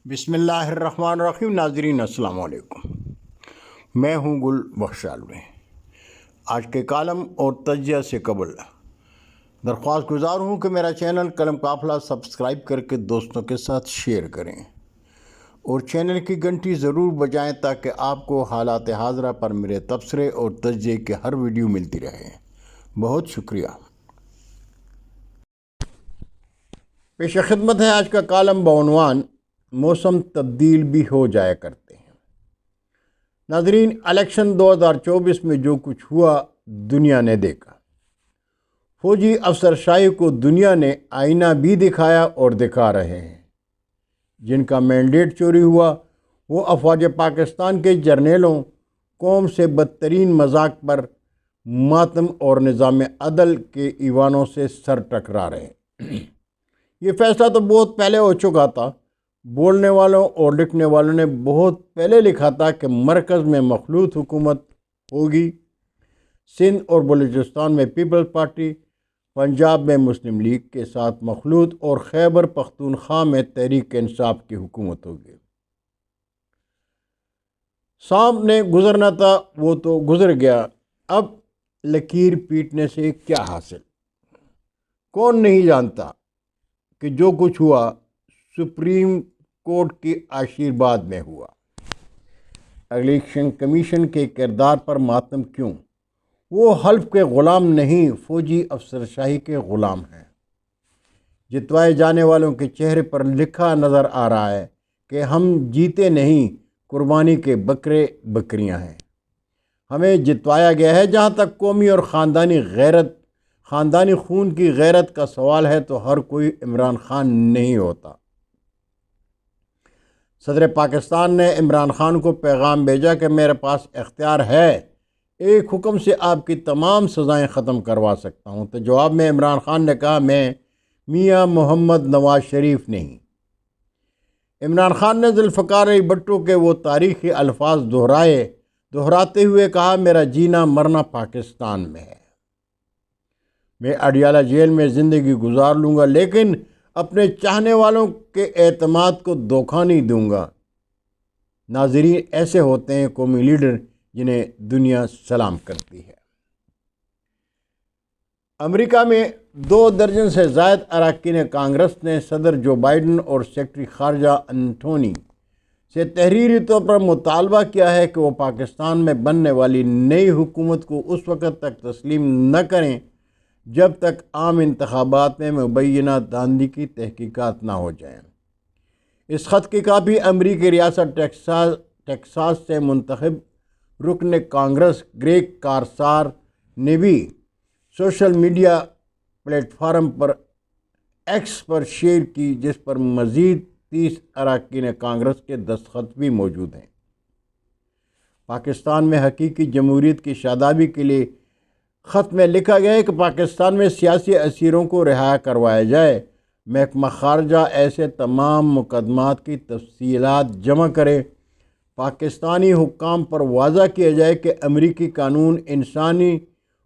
بسم اللہ الرحمن الرحیم۔ ناظرین السلام علیکم، میں ہوں گل بخشال میں۔ آج کے کالم اور تجزیہ سے قبل درخواست گزار ہوں کہ میرا چینل قلم قافلہ سبسکرائب کر کے دوستوں کے ساتھ شیئر کریں اور چینل کی گھنٹی ضرور بجائیں تاکہ آپ کو حالات حاضرہ پر میرے تبصرے اور تجزیے کے ہر ویڈیو ملتی رہے۔ بہت شکریہ۔ پیش خدمت ہے آج کا کالم بعنوان موسم تبدیل بھی ہو جایا کرتے ہیں۔ ناظرین، الیکشن 2024 میں جو کچھ ہوا دنیا نے دیکھا۔ فوجی افسرشاہی کو دنیا نے آئینہ بھی دکھایا اور دکھا رہے ہیں۔ جن کا مینڈیٹ چوری ہوا وہ افواج پاکستان کے جرنیلوں، قوم سے بدترین مذاق پر ماتم اور نظام عدل کے ایوانوں سے سر ٹکرا رہے ہیں۔ یہ فیصلہ تو بہت پہلے ہو چکا تھا۔ بولنے والوں اور لکھنے والوں نے بہت پہلے لکھا تھا کہ مرکز میں مخلوط حکومت ہوگی، سندھ اور بلوچستان میں پیپلز پارٹی، پنجاب میں مسلم لیگ کے ساتھ مخلوط اور خیبر پختونخوا میں تحریک انصاف کی حکومت ہوگی۔ سامنے گزرنا تھا وہ تو گزر گیا، اب لکیر پیٹنے سے کیا حاصل؟ کون نہیں جانتا کہ جو کچھ ہوا سپریم کورٹ کی آشیرواد میں ہوا۔ الیکشن کمیشن کے کردار پر ماتم کیوں؟ وہ حلف کے غلام نہیں، فوجی افسرشاہی کے غلام ہیں۔ جتوائے جانے والوں کے چہرے پر لکھا نظر آ رہا ہے کہ ہم جیتے نہیں، قربانی کے بکرے بکریاں ہیں۔ ہمیں جتوایا گیا ہے۔ جہاں تک قومی اور خاندانی خون کی غیرت کا سوال ہے تو ہر کوئی عمران خان نہیں ہوتا۔ صدر پاکستان نے عمران خان کو پیغام بھیجا کہ میرے پاس اختیار ہے، ایک حکم سے آپ کی تمام سزائیں ختم کروا سکتا ہوں۔ تو جواب میں عمران خان نے کہا میں میاں محمد نواز شریف نہیں۔ عمران خان نے ذوالفقار علی بھٹو کے وہ تاریخی الفاظ دہراتے ہوئے کہا میرا جینا مرنا پاکستان میں ہے۔ میں اڈیالہ جیل میں زندگی گزار لوں گا لیکن اپنے چاہنے والوں کے اعتماد کو دھوکہ نہیں دوں گا۔ ناظرین، ایسے ہوتے ہیں قومی لیڈر جنہیں دنیا سلام کرتی ہے۔ امریکہ میں 2 درجن سے زائد اراکین کانگریس نے صدر جو بائیڈن اور سیکرٹری خارجہ انٹونی سے تحریری طور پر مطالبہ کیا ہے کہ وہ پاکستان میں بننے والی نئی حکومت کو اس وقت تک تسلیم نہ کریں جب تک عام انتخابات میں مبینہ دھاندلی کی تحقیقات نہ ہو جائیں۔ اس خط کی کاپی امریکی ریاست ٹیکساس سے منتخب رکن کانگریس گریگ کارسار نے بھی سوشل میڈیا پلیٹ فارم پر ایکس پر شیئر کی، جس پر مزید 30 اراکین کانگریس کے دستخط بھی موجود ہیں۔ پاکستان میں حقیقی جمہوریت کی شادابی کے لیے خط میں لکھا گیا ہے کہ پاکستان میں سیاسی اسیروں کو رہا کروایا جائے، محکمہ خارجہ ایسے تمام مقدمات کی تفصیلات جمع کرے، پاکستانی حکام پر واضح کیا جائے کہ امریکی قانون انسانی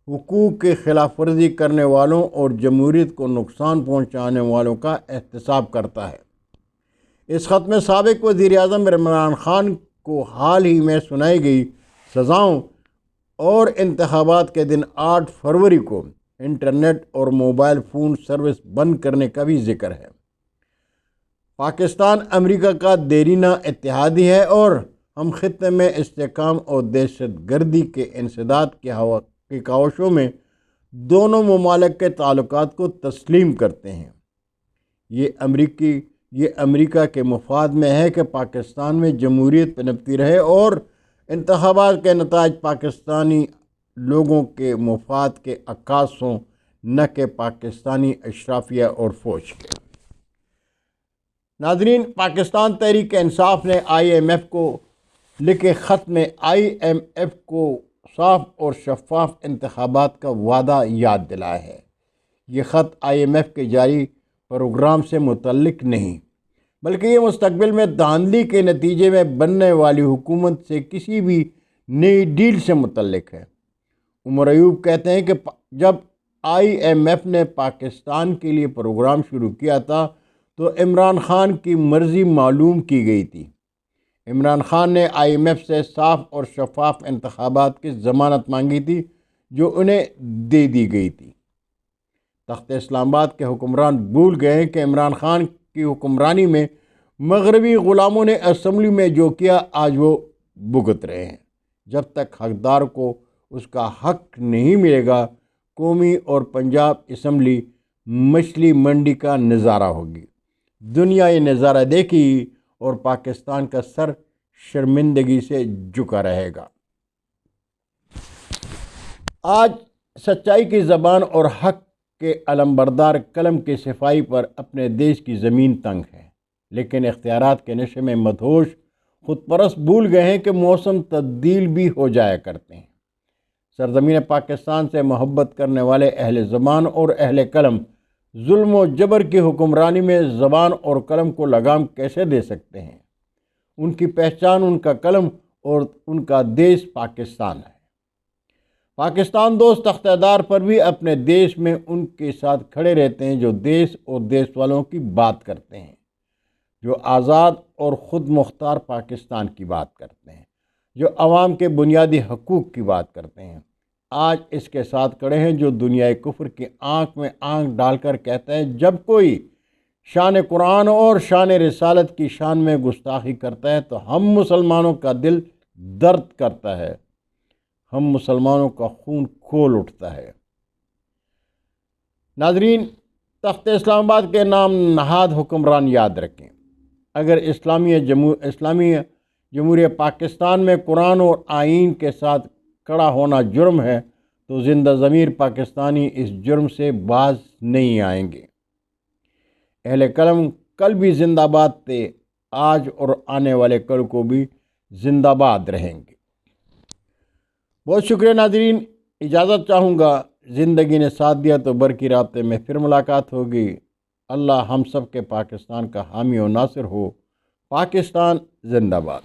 حقوق کی خلاف ورزی کرنے والوں اور جمہوریت کو نقصان پہنچانے والوں کا احتساب کرتا ہے۔ اس خط میں سابق وزیر اعظم عمران خان کو حال ہی میں سنائی گئی سزاؤں اور انتخابات کے دن 8 فروری کو انٹرنیٹ اور موبائل فون سروس بند کرنے کا بھی ذکر ہے۔ پاکستان امریکہ کا دیرینہ اتحادی ہے اور ہم خطے میں استحکام اور دہشت گردی کے انسداد کے کاوشوں میں دونوں ممالک کے تعلقات کو تسلیم کرتے ہیں۔ یہ امریکہ کے مفاد میں ہے کہ پاکستان میں جمہوریت پنپتی رہے اور انتخابات کے نتائج پاکستانی لوگوں کے مفاد کے عکاس ہوں، نہ کہ پاکستانی اشرافیہ اور فوج کے۔ ناظرین، پاکستان تحریک انصاف نے IMF کو لکھے خط میں IMF کو صاف اور شفاف انتخابات کا وعدہ یاد دلایا ہے۔ یہ خط IMF کے جاری پروگرام سے متعلق نہیں بلکہ یہ مستقبل میں دھاندلی کے نتیجے میں بننے والی حکومت سے کسی بھی نئی ڈیل سے متعلق ہے۔ عمر ایوب کہتے ہیں کہ جب IMF نے پاکستان کے لیے پروگرام شروع کیا تھا تو عمران خان کی مرضی معلوم کی گئی تھی۔ عمران خان نے IMF سے صاف اور شفاف انتخابات کی ضمانت مانگی تھی جو انہیں دے دی گئی تھی۔ تخت اسلام آباد کے حکمران بھول گئے ہیں کہ عمران خان کی حکمرانی میں مغربی غلاموں نے اسمبلی میں جو کیا آج وہ بھگت رہے ہیں۔ جب تک حقدار کو اس کا حق نہیں ملے گا، قومی اور پنجاب اسمبلی مچھلی منڈی کا نظارہ ہوگی۔ دنیا یہ نظارہ دیکھے گی اور پاکستان کا سر شرمندگی سے جھکا رہے گا۔ آج سچائی کی زبان اور حق کے علمبردار قلم کی صفائی پر اپنے دیش کی زمین تنگ ہے، لیکن اختیارات کے نشے میں مدہوش خود پرست بھول گئے ہیں کہ موسم تبدیل بھی ہو جایا کرتے ہیں۔ سرزمین پاکستان سے محبت کرنے والے اہل زبان اور اہل قلم ظلم و جبر کی حکمرانی میں زبان اور قلم کو لگام کیسے دے سکتے ہیں؟ ان کی پہچان ان کا قلم اور ان کا دیش پاکستان ہے۔ پاکستان دوست اقتدار پر بھی اپنے دیش میں ان کے ساتھ کھڑے رہتے ہیں جو دیش اور دیش والوں کی بات کرتے ہیں، جو آزاد اور خود مختار پاکستان کی بات کرتے ہیں، جو عوام کے بنیادی حقوق کی بات کرتے ہیں۔ آج اس کے ساتھ کھڑے ہیں جو دنیا کفر کی آنکھ میں آنکھ ڈال کر کہتے ہیں جب کوئی شان قرآن اور شان رسالت کی شان میں گستاخی کرتا ہے تو ہم مسلمانوں کا دل درد کرتا ہے، ہم مسلمانوں کا خون کھول اٹھتا ہے۔ ناظرین، تخت اسلام آباد کے نام نہاد حکمران یاد رکھیں۔ اگر اسلامی جمہوریہ پاکستان میں قرآن اور آئین کے ساتھ کھڑا ہونا جرم ہے تو زندہ ضمیر پاکستانی اس جرم سے باز نہیں آئیں گے۔ اہل قلم کل بھی زندہ باد تھے، آج اور آنے والے کل کو بھی زندہ باد رہیں گے۔ بہت شکریہ ناظرین، اجازت چاہوں گا، زندگی نے ساتھ دیا تو برقی رابطے میں پھر ملاقات ہوگی۔ اللہ ہم سب کے پاکستان کا حامی و ناصر ہو۔ پاکستان زندہ باد۔